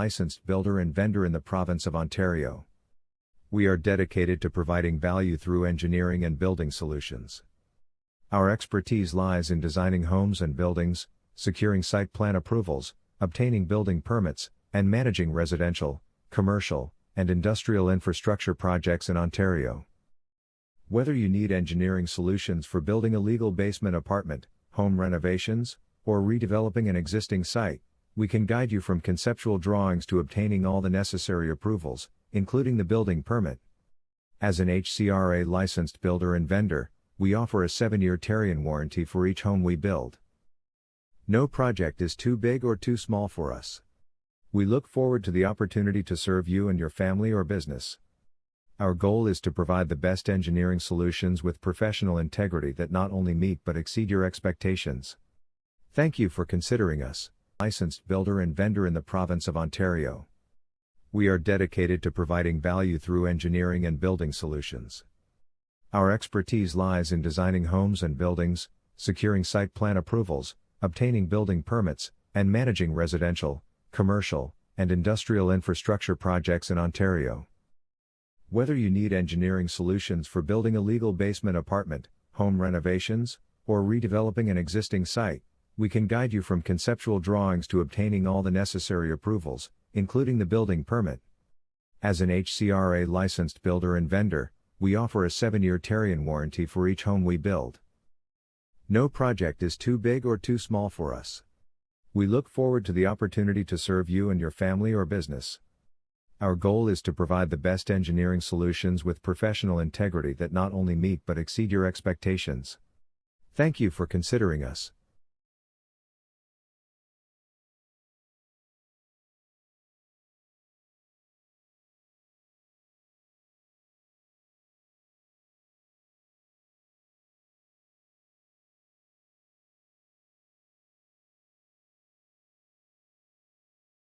licensed builder and vendor in the province of Ontario. We are dedicated to providing value through engineering and building solutions. Our expertise lies in designing homes and buildings, securing site plan approvals, obtaining building permits, and managing residential, commercial, and industrial infrastructure projects in Ontario. Whether you need engineering solutions for building a legal basement apartment, home renovations, or redeveloping an existing site, we can guide you from conceptual drawings to obtaining all the necessary approvals, including the building permit. As an HCRA licensed builder and vendor, we offer a 7-year Terrain warranty for each home we build. No project is too big or too small for us. We look forward to the opportunity to serve you and your family or business. Our goal is to provide the best engineering solutions with professional integrity that not only meet but exceed your expectations. Thank you for considering us, licensed builder and vendor in the province of Ontario. We are dedicated to providing value through engineering and building solutions. Our expertise lies in designing homes and buildings, securing site plan approvals, obtaining building permits, and managing residential, commercial, and industrial infrastructure projects in Ontario. Whether you need engineering solutions for building a legal basement apartment, home renovations, or redeveloping an existing site, we can guide you from conceptual drawings to obtaining all the necessary approvals, including the building permit. As an HCRA licensed builder and vendor, we offer a 7-year Terrain warranty for each home we build. No project is too big or too small for us. We look forward to the opportunity to serve you and your family or business. Our goal is to provide the best engineering solutions with professional integrity that not only meet but exceed your expectations. Thank you for considering us.